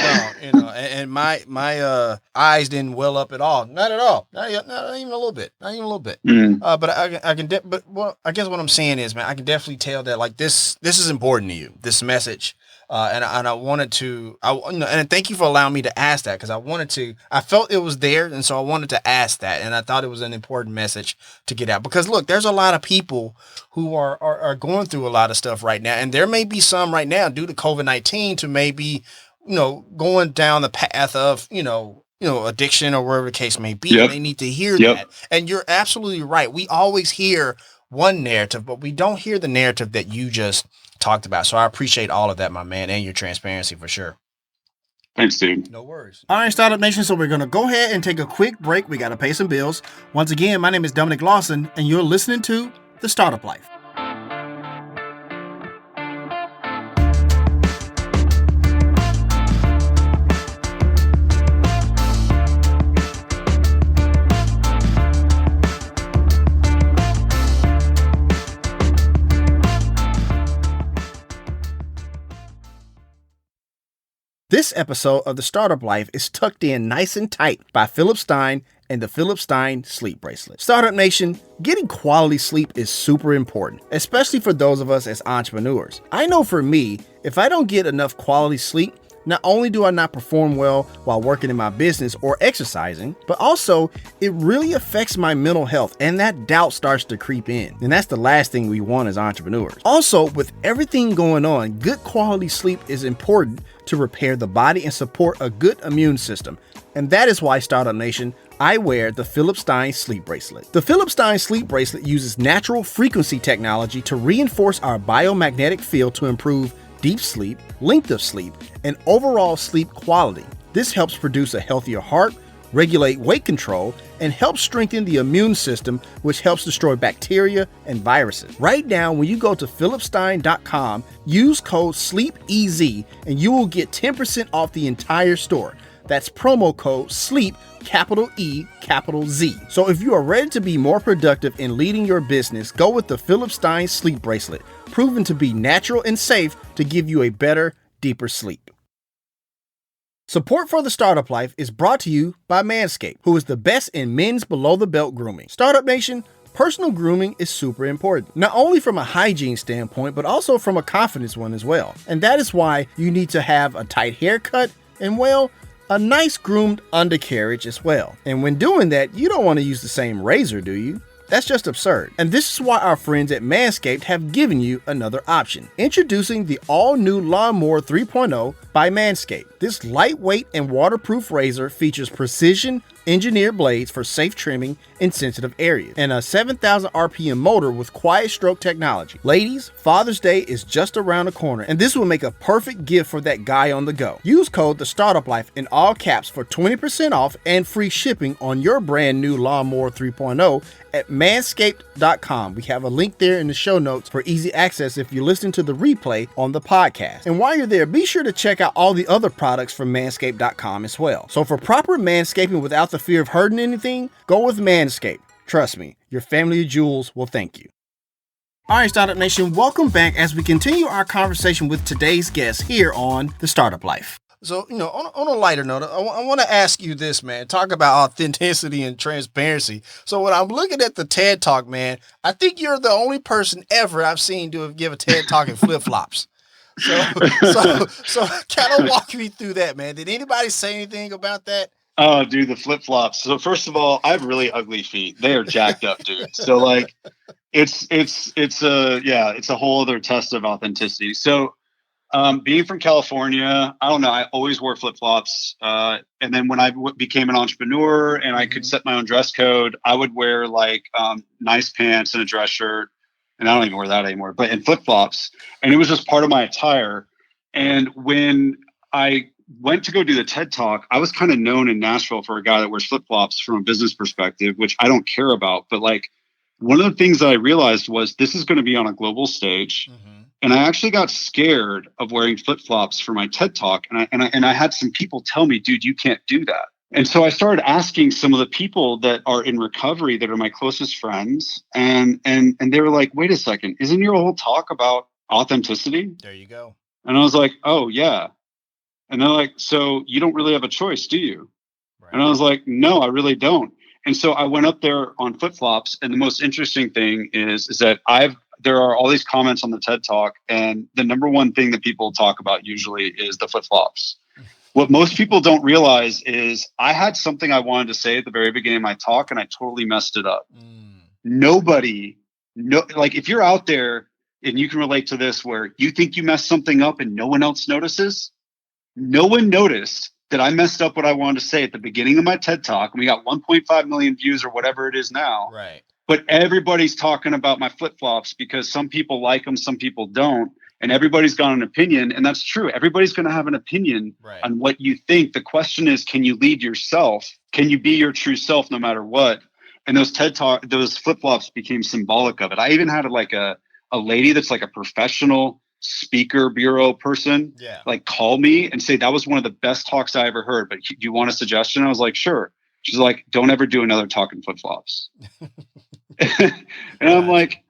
and my eyes didn't well up at all. Not at all. Not even a little bit. Not even a little bit. But I guess what I'm saying is, man, I can definitely tell that like this is important to you, this message. And I wanted to, and thank you for allowing me to ask that, because I felt it was there. And so I wanted to ask that. And I thought it was an important message to get out, because look, there's a lot of people who are going through a lot of stuff right now. And there may be some right now due to COVID-19 to maybe, going down the path of, addiction or whatever the case may be. Yep. They need to hear that. And you're absolutely right. We always hear one narrative, but we don't hear the narrative that you just talked about. So I appreciate all of that, my man, and your transparency for sure.
Thanks, dude.
No worries. All right, Startup Nation. So we're going to go ahead and take a quick break. We got to pay some bills. Once again, my name is Dominic Lawson, and you're listening to The Startup Life. This episode of The Startup Life is tucked in nice and tight by Philip Stein and the Philip Stein Sleep Bracelet. Startup Nation, getting quality sleep is super important, especially for those of us as entrepreneurs. I know for me, if I don't get enough quality sleep, not only do I not perform well while working in my business or exercising, but also it really affects my mental health, and that doubt starts to creep in. And that's the last thing we want as entrepreneurs. Also, with everything going on, good quality sleep is important to repair the body and support a good immune system. And that is why, Startup Nation, I wear the Philip Stein Sleep Bracelet. The Philip Stein Sleep Bracelet uses natural frequency technology to reinforce our biomagnetic field to improve deep sleep, length of sleep, and overall sleep quality. This helps produce a healthier heart, regulate weight control, and helps strengthen the immune system, which helps destroy bacteria and viruses. Right now, when you go to philipstein.com, use code SLEEPEZ and you will get 10% off the entire store. That's promo code SLEEP, capital E, capital Z. So if you are ready to be more productive in leading your business, go with the Philip Stein Sleep Bracelet, proven to be natural and safe to give you a better, deeper sleep. Support for The Startup Life is brought to you by Manscaped, who is the best in men's below-the-belt grooming. Startup Nation, personal grooming is super important, not only from a hygiene standpoint, but also from a confidence one as well. And that is why you need to have a tight haircut and, well, a nice groomed undercarriage as well. And when doing that, you don't want to use the same razor, do you? That's just absurd. And this is why our friends at Manscaped have given you another option. Introducing the all-new Lawnmower 3.0 by Manscaped. This lightweight and waterproof razor features precision engineered blades for safe trimming in sensitive areas, and a 7,000 RPM motor with quiet stroke technology. Ladies, Father's Day is just around the corner, and this will make a perfect gift for that guy on the go. Use code The Startup Life in all caps for 20% off and free shipping on your brand new Lawnmower 3.0 at manscaped.com. We have a link there in the show notes for easy access if you listen to the replay on the podcast. And while you're there, be sure to check out all the other products from manscaped.com as well. So for proper manscaping without the fear of hurting anything, go with Manscaped. Trust me, your family of jewels will thank you. All right, Startup Nation, welcome back as we continue our conversation with today's guest here on The Startup Life. So, on a lighter note, I want to ask you this, man. Talk about authenticity and transparency. So when I'm looking at the TED Talk, man, I think you're the only person ever I've seen give a TED Talk in flip-flops. So kind of walk me through that, man. Did anybody say anything about that?
Oh, dude, the flip-flops. So first of all, I have really ugly feet. They are jacked up, dude. So like, it's a whole other test of authenticity. So being from California, I don't know, I always wore flip-flops. And then when I became an entrepreneur and I could set my own dress code, I would wear like nice pants and a dress shirt. And I don't even wear that anymore, but in flip-flops. And it was just part of my attire. And when I went to go do the TED Talk, I was kind of known in Nashville for a guy that wears flip-flops from a business perspective, which I don't care about. But like, one of the things that I realized was this is going to be on a global stage. And I actually got scared of wearing flip-flops for my TED Talk. And I had some people tell me, dude, you can't do that. And so I started asking some of the people that are in recovery that are my closest friends, and they were like, wait a second, isn't your whole talk about authenticity?
There you go.
And I was like, oh yeah. And they're like, so you don't really have a choice, do you?
Right.
And I was like, no, I really don't. And so I went up there on flip-flops, and the most interesting thing is that there are all these comments on the TED Talk, and the number one thing that people talk about usually is the flip-flops. What most people don't realize is I had something I wanted to say at the very beginning of my talk, and I totally messed it up. Like if you're out there and you can relate to this, where you think you messed something up and no one else notices, no one noticed that I messed up what I wanted to say at the beginning of my TED Talk. And we got 1.5 million views or whatever it is now.
Right.
But everybody's talking about my flip-flops because some people like them, some people don't. And everybody's got an opinion. And that's true. Everybody's going to have an opinion on what you think. The question is, can you lead yourself? Can you be your true self no matter what? And those those flip-flops became symbolic of it. I even had a lady that's like a professional speaker bureau person, like call me and say, that was one of the best talks I ever heard, but do you want a suggestion? I was like, sure. She's like, don't ever do another talk in flip-flops. And I'm like,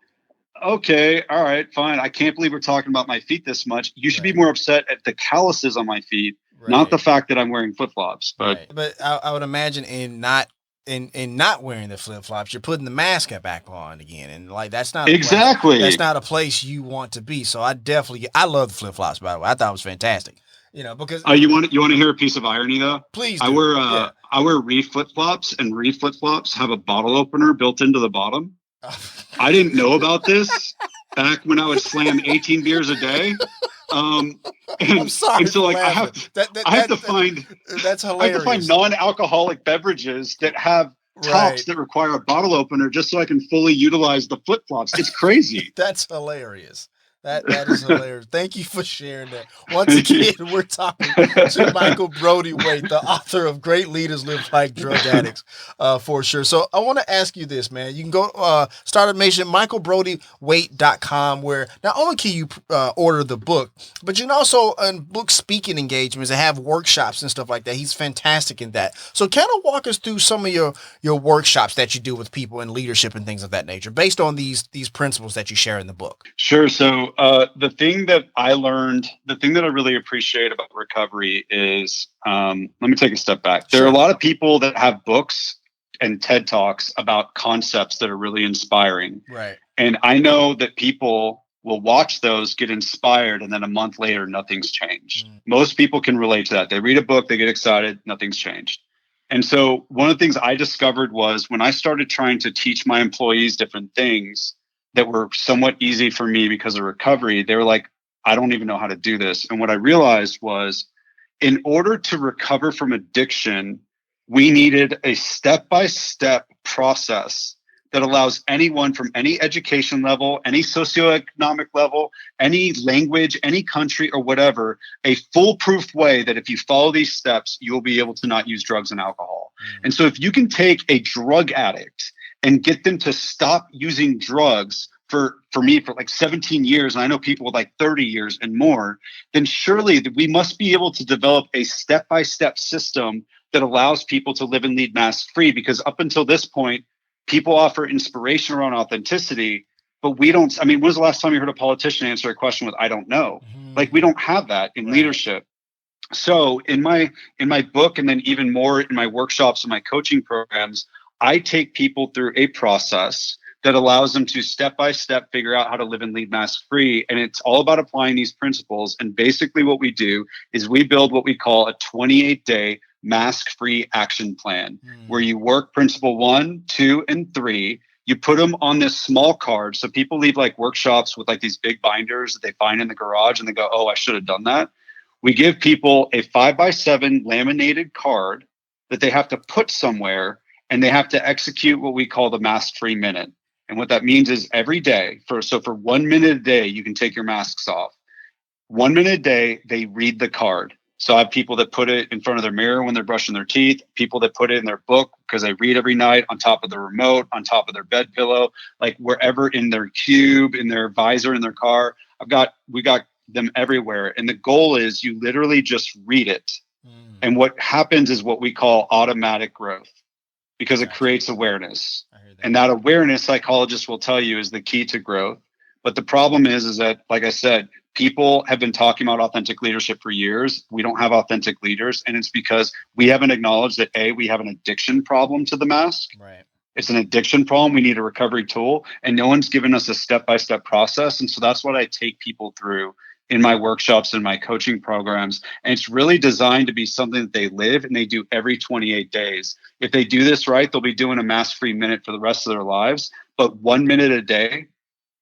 okay, all right, fine. I can't believe we're talking about my feet this much. You should be more upset at the calluses on my feet, not the fact that I'm wearing flip-flops. But
I would imagine in not wearing the flip-flops, you're putting the mask back on again, and like that's not that's not a place you want to be. So I love the flip-flops, by the way. I thought it was fantastic. Because
you want to hear a piece of irony though?
Please
do. I wear Reef flip-flops, and Reef flip-flops have a bottle opener built into the bottom. I didn't know about this back when I would slam 18 beers a day.
I'm sorry.
And so like I have to find
that's hilarious.
I have to find non-alcoholic beverages that have tops that require a bottle opener just so I can fully utilize the flip-flops. It's crazy.
That's hilarious. That is hilarious. Thank you for sharing that. Once again, we're talking to Michael Brody-Waite, the author of Great Leaders Live Like Drug Addicts, for sure. So I want to ask you this, man. You can go Startup Nation, michaelbrodywaite.com, where not only can you order the book, but you can also book speaking engagements and have workshops and stuff like that. He's fantastic in that. So kind of walk us through some of your workshops that you do with people in leadership and things of that nature, based on these principles that you share in the book.
Sure. So the thing that I really appreciate about recovery is, let me take a step back. There are a lot of people that have books and TED Talks about concepts that are really inspiring.
Right.
And I know that people will watch those, get inspired, and then a month later, nothing's changed. Most people can relate to that. They read a book, they get excited, nothing's changed. And so one of the things I discovered was when I started trying to teach my employees different things that were somewhat easy for me because of recovery, they were like, I don't even know how to do this. And what I realized was, in order to recover from addiction, we needed a step-by-step process that allows anyone from any education level, any socioeconomic level, any language, any country or whatever, a foolproof way that if you follow these steps, you'll be able to not use drugs and alcohol. And so if you can take a drug addict and get them to stop using drugs for me for like 17 years, and I know people with like 30 years and more, then surely we must be able to develop a step-by-step system that allows people to live and lead mask-free. Because up until this point, people offer inspiration around authenticity, but we don't. I mean, when's the last time you heard a politician answer a question with, I don't know? Like, we don't have that in leadership. So in my book, and then even more in my workshops and my coaching programs, I take people through a process that allows them to step-by-step figure out how to live and lead mask-free. And it's all about applying these principles. And basically what we do is we build what we call a 28-day mask-free action plan, where you work principle 1, 2, and 3. You put them on this small card. So people leave like workshops with like these big binders that they find in the garage and they go, oh, I should have done that. We give people a 5x7 laminated card that they have to put somewhere, and they have to execute what we call the mask-free minute. And what that means is every day, for 1 minute a day, you can take your masks off. 1 minute a day, they read the card. So I have people that put it in front of their mirror when they're brushing their teeth, people that put it in their book because they read every night, on top of the remote, on top of their bed pillow, like wherever, in their cube, in their visor, in their car. We got them everywhere. And the goal is you literally just read it And what happens is what we call automatic growth, because it creates awareness. And that awareness, psychologists will tell you, is the key to growth. But the problem is that, like I said, people have been talking about authentic leadership for years. We don't have authentic leaders. And it's because we haven't acknowledged that, A, we have an addiction problem to the mask.
Right.
It's an addiction problem. We need a recovery tool. And no one's given us a step-by-step process. And so that's what I take people through in my workshops and my coaching programs. And it's really designed to be something that they live and they do every 28 days. If they do this right, they'll be doing a mask-free minute for the rest of their lives. But 1 minute a day,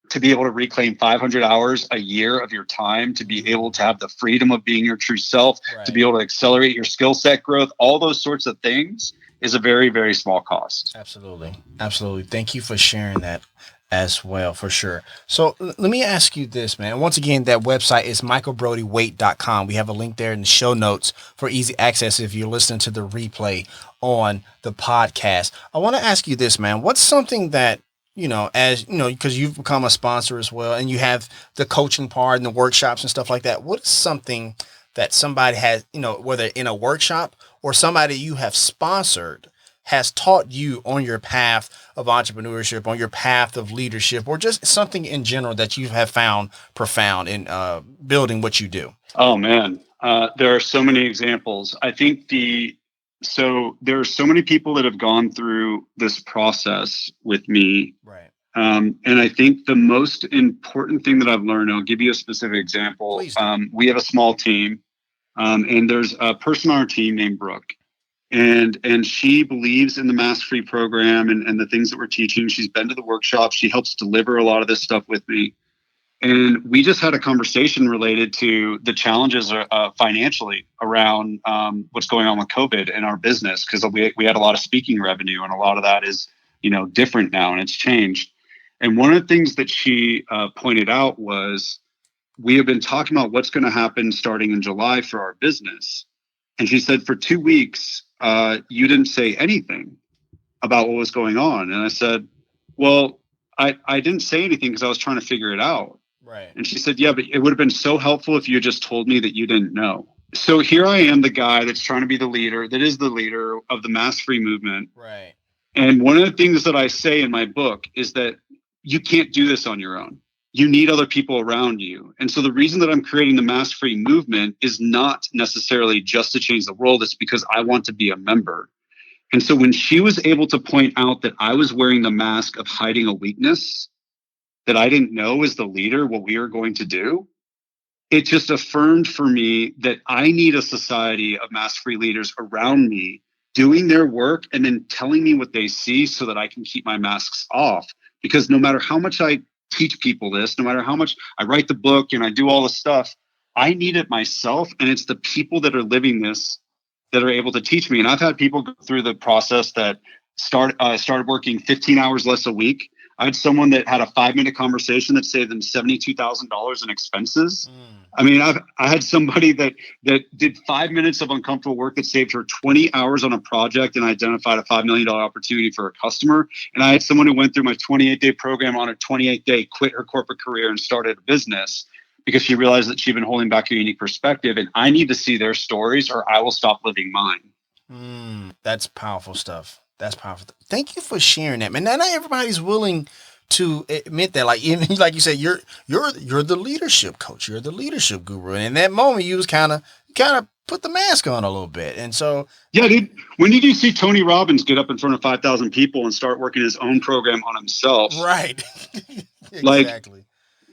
to be able to reclaim 500 hours a year of your time, to be able to have the freedom of being your true self, to be able to accelerate your skill set growth, all those sorts of things is a very, very small cost.
Absolutely. Absolutely. Thank you for sharing that as well, for sure. So let me ask you this, man. Once again, that website is michaelbrody-waite.com. We have a link there in the show notes for easy access if you're listening to the replay on the podcast. I want to ask you this, man. What's something that, as you know, because you've become a sponsor as well, and you have the coaching part and the workshops and stuff like that. What is something that somebody has, whether in a workshop or somebody you have sponsored, has taught you on your path of entrepreneurship, on your path of leadership, or just something in general that you have found profound in building what you do?
Oh, man. There are so many examples. I think there are so many people that have gone through this process with me.
Right.
And I think the most important thing that I've learned, I'll give you a specific example. We have a small team, and there's a person on our team named Brooke. And she believes in the mask-free program and the things that we're teaching. She's been to the workshop. She helps deliver a lot of this stuff with me. And we just had a conversation related to the challenges financially around what's going on with COVID in our business, because we had a lot of speaking revenue, and a lot of that is, different now, and it's changed. And one of the things that she pointed out was, we have been talking about what's going to happen starting in July for our business. And she said, for 2 weeks, you didn't say anything about what was going on. And I said, well, I didn't say anything because I was trying to figure it out.
Right.
And she said, yeah, but it would have been so helpful if you had just told me that you didn't know. So here I am, the guy that's trying to be the leader, that is the leader of the mask-free movement.
Right.
And one of the things that I say in my book is that you can't do this on your own. You need other people around you. And so the reason that I'm creating the mask-free movement is not necessarily just to change the world. It's because I want to be a member. And so when she was able to point out that I was wearing the mask of hiding a weakness that I didn't know as the leader what we were going to do, it just affirmed for me that I need a society of mask-free leaders around me doing their work and then telling me what they see so that I can keep my masks off. Because no matter how much I teach people this, no matter how much I write the book and I do all the stuff, I need it myself. And it's the people that are living this that are able to teach me. And I've had people go through the process that started working 15 hours less a week. I had someone that had a 5-minute conversation that saved them $72,000 in expenses. I mean, I had somebody that did 5 minutes of uncomfortable work that saved her 20 hours on a project and identified a $5 million opportunity for a customer. And I had someone who went through my 28-day program on a 28th day, quit her corporate career and started a business because she realized that she'd been holding back a unique perspective. And I need to see their stories or I will stop living mine.
That's powerful stuff. That's powerful. Thank you for sharing that, man. Now, not everybody's willing to admit that. Like, even like you said, you're the leadership coach. You're the leadership guru. And in that moment, you was kind of put the mask on a little bit. And so,
yeah, dude. When did you see Tony Robbins get up in front of 5,000 people and start working his own program on himself?
Right. Exactly.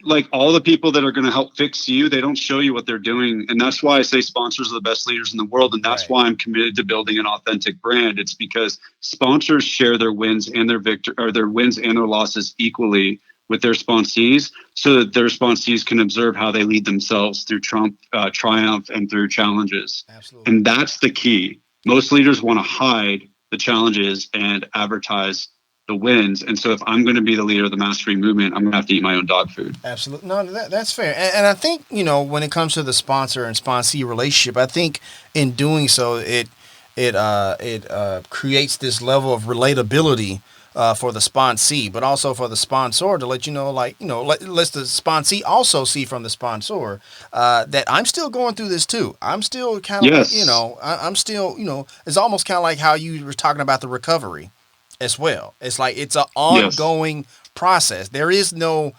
Like all the people that are going to help fix you, they don't show you what they're doing. And that's why I say sponsors are the best leaders in the world. And that's why I'm committed to building an authentic brand. It's because sponsors share their wins and their wins and their losses equally with their sponsees so that their sponsees can observe how they lead themselves through triumph and through challenges.
Absolutely.
And that's the key. Most leaders want to hide the challenges and advertise the wins. And so if I'm going to be the leader of the mastery movement, I'm going to have to eat my own dog food.
Absolutely. No, that's fair. And I think, when it comes to the sponsor and sponsee relationship, I think in doing so, it creates this level of relatability for the sponsee, but also for the sponsor to let you know, like, you know, let the sponsee also see from the sponsor that I'm still going through this too. I'm still kind of,
Yes.
you know, I'm still, you know, it's almost kind of like how you were talking about the recovery as well. It's like it's an ongoing process. There is no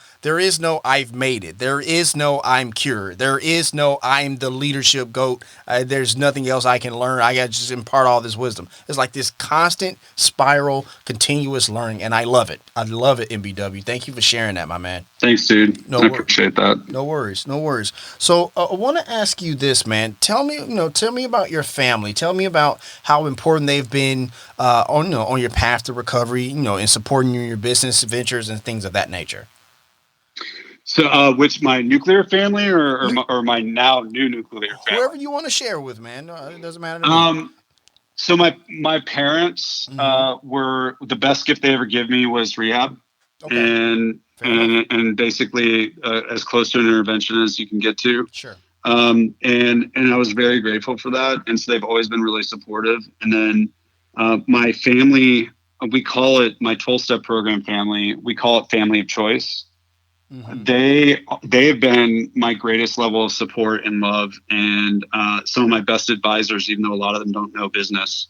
I've made it. There is no I'm cured. There is no I'm the leadership goat. There's nothing else I can learn. I got to just impart all this wisdom. It's like this constant spiral, continuous learning, and I love it. I love it, MBW. Thank you for sharing that, my man.
Thanks, dude. I appreciate that.
No worries. So I want to ask you this, man. Tell me about your family. Tell me about how important they've been on your path to recovery, you know, in supporting you in your business ventures and things of that nature.
So, which my nuclear family or my now new nuclear family?
Whoever you want to share with, man. No, it doesn't matter to me.
So my parents were the best gift they ever gave me was rehab, and basically as close to an intervention as you can get to.
Sure.
And I was very grateful for that, and so they've always been really supportive. And then my family, we call it my 12-step program family. We call it family of choice. Mm-hmm. They have been my greatest level of support and love, and some of my best advisors, even though a lot of them don't know business,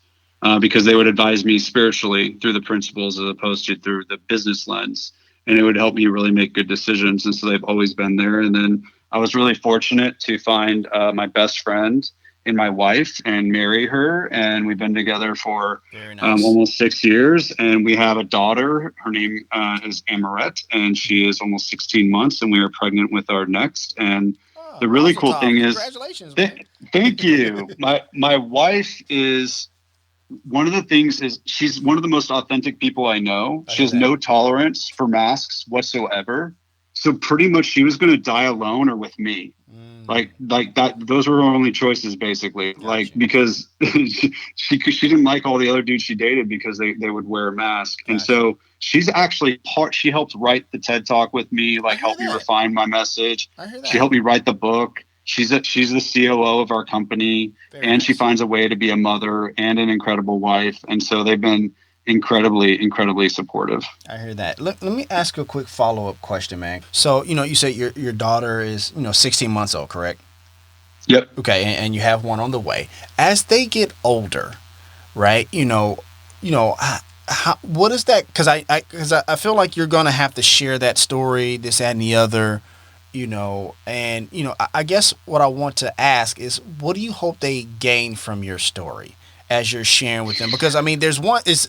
because they would advise me spiritually through the principles as opposed to through the business lens, and it would help me really make good decisions. And so they've always been there. And then I was really fortunate to find my best friend in my wife and marry her, and we've been together for almost 6 years, and we have a daughter. Her name is Amarette, and she is almost 16 months, and we are pregnant with our next. And the really cool thing is,
congratulations,
thank you. My wife is, one of the things is she's one of the most authentic people I know. She has no tolerance for masks whatsoever. So pretty much she was going to die alone or with me. Like that, those were her only choices, basically. Gotcha. Like, because she didn't like all the other dudes she dated because they would wear a mask. Gotcha. And so she's actually she helped write the TED Talk with me, like help me refine my message. She helped me write the book. She's the COO of our company. Very nice. She finds a way to be a mother and an incredible wife. And so they've been incredibly supportive.
I hear that. Let me ask you a quick follow-up question, man. So, you know, you said your daughter is, 16 months old, correct?
Yep.
Okay, and you have one on the way. As they get older, right? How, what is that? Because I feel like you're gonna have to share that story, this, that, and the other. I guess what I want to ask is, what do you hope they gain from your story as you're sharing with them? Because I mean, it's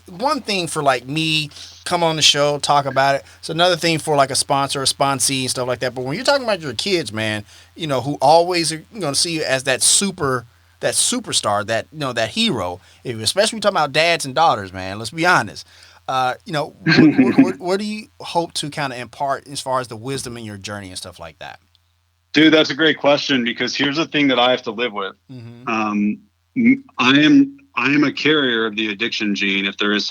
one thing for like me, come on the show, talk about it. It's another thing for like a sponsor, a sponsee and stuff like that. But when you're talking about your kids, man, who always are going to see you as that superstar, that hero, especially when you're talking about dads and daughters, man, let's be honest. What do you hope to kind of impart as far as the wisdom in your journey and stuff like that?
Dude, that's a great question, because here's the thing that I have to live with.
Mm-hmm.
I am a carrier of the addiction gene, if there is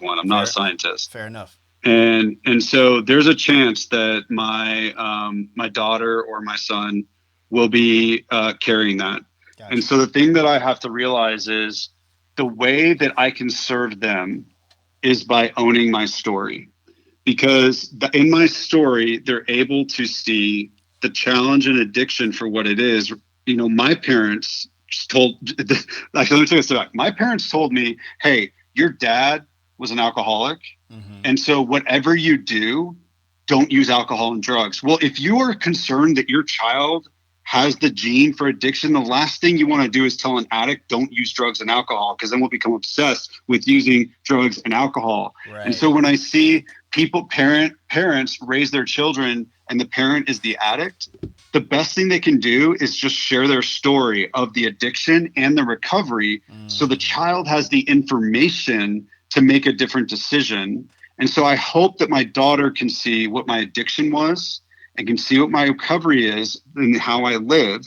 one. I'm not a scientist.
Fair enough.
And so there's a chance that my daughter or my son will be carrying that. Gotcha. And so the thing that I have to realize is the way that I can serve them is by owning my story, because in my story, they're able to see the challenge and addiction for what it is. My parents let me take a step back. My parents told me, hey, your dad was an alcoholic. Mm-hmm. And so whatever you do, don't use alcohol and drugs. Well, if you are concerned that your child has the gene for addiction, the last thing you want to do is tell an addict, don't use drugs and alcohol, because then we'll become obsessed with using drugs and alcohol. Right. And so when I see parents raise their children and the parent is the addict, the best thing they can do is just share their story of the addiction and the recovery, so the child has the information to make a different decision. And so I hope that my daughter can see what my addiction was and can see what my recovery is and how I live.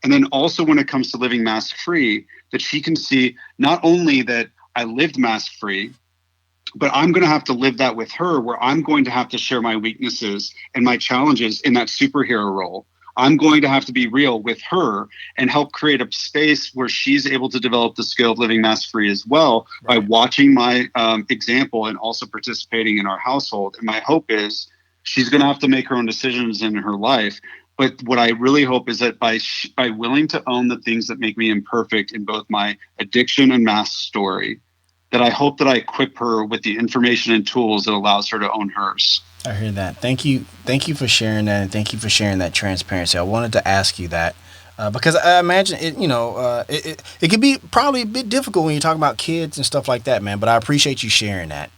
And then also when it comes to living mask-free, that she can see not only that I lived mask-free, but I'm going to have to live that with her, where I'm going to have to share my weaknesses and my challenges in that superhero role. I'm going to have to be real with her and help create a space where she's able to develop the skill of living mask-free as well, by watching my example and also participating in our household. And my hope is she's going to have to make her own decisions in her life. But what I really hope is that by willing to own the things that make me imperfect in both my addiction and mask story, that I hope that I equip her with the information and tools that allows her to own hers.
I hear that. Thank you for sharing that, and thank you for sharing that transparency. I wanted to ask you that because I imagine it. It could be probably a bit difficult when you talk about kids and stuff like that, man. But I appreciate you sharing that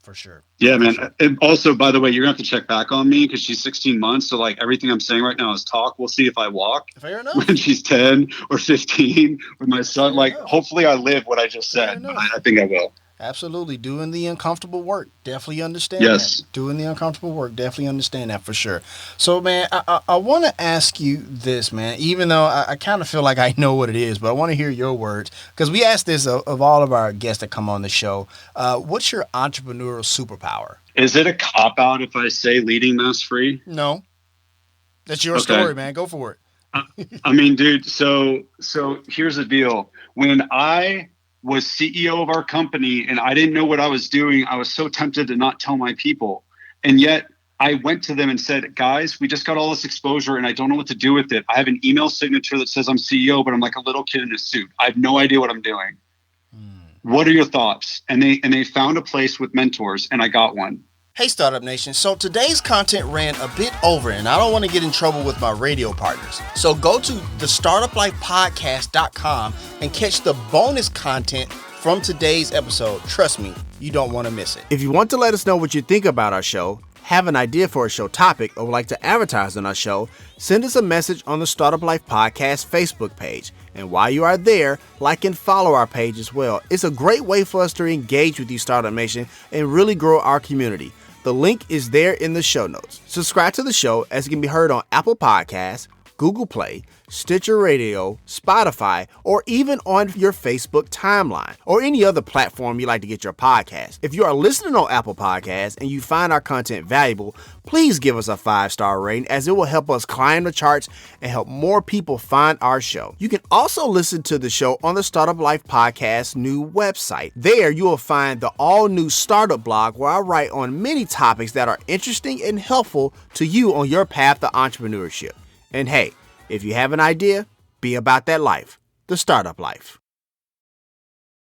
for sure.
Yeah, man. And also, by the way, you're gonna have to check back on me because she's 16 months. So like everything I'm saying right now is talk. We'll see if I walk.
Fair enough.
When she's 10 or 15 with my son. Fair enough. Hopefully I live what I just said. But I think I will.
Absolutely. Doing the uncomfortable work. Definitely understand
yes.
that. Doing the uncomfortable work. Definitely understand that for sure. So, man, I want to ask you this, man, even though I kind of feel like I know what it is, but I want to hear your words because we asked this of all of our guests that come on the show. What's your entrepreneurial superpower?
Is it a cop-out if I say leading mask-free?
No. That's your story, man. Go for it.
I mean, dude, so here's the deal. When I was CEO of our company and I didn't know what I was doing, I was so tempted to not tell my people. And yet I went to them and said, guys, we just got all this exposure and I don't know what to do with it. I have an email signature that says I'm CEO, but I'm like a little kid in a suit. I have no idea what I'm doing. What are your thoughts? And they found a place with mentors and I got one.
Hey, Startup Nation. So today's content ran a bit over and I don't want to get in trouble with my radio partners. So go to thestartuplifepodcast.com and catch the bonus content from today's episode. Trust me, you don't want to miss it. If you want to let us know what you think about our show, have an idea for a show topic, or would like to advertise on our show, send us a message on the Startup Life Podcast Facebook page. And while you are there, like and follow our page as well. It's a great way for us to engage with you, Startup Nation, and really grow our community. The link is there in the show notes. Subscribe to the show as it can be heard on Apple Podcasts, Google Play, Stitcher Radio, Spotify, or even on your Facebook timeline or any other platform you like to get your podcast. If you are listening on Apple Podcasts and you find our content valuable, please give us a 5-star rating as it will help us climb the charts and help more people find our show. You can also listen to the show on the Startup Life Podcast new website. There you will find the all-new startup blog where I write on many topics that are interesting and helpful to you on your path to entrepreneurship. And hey, if you have an idea, be about that life, the startup life.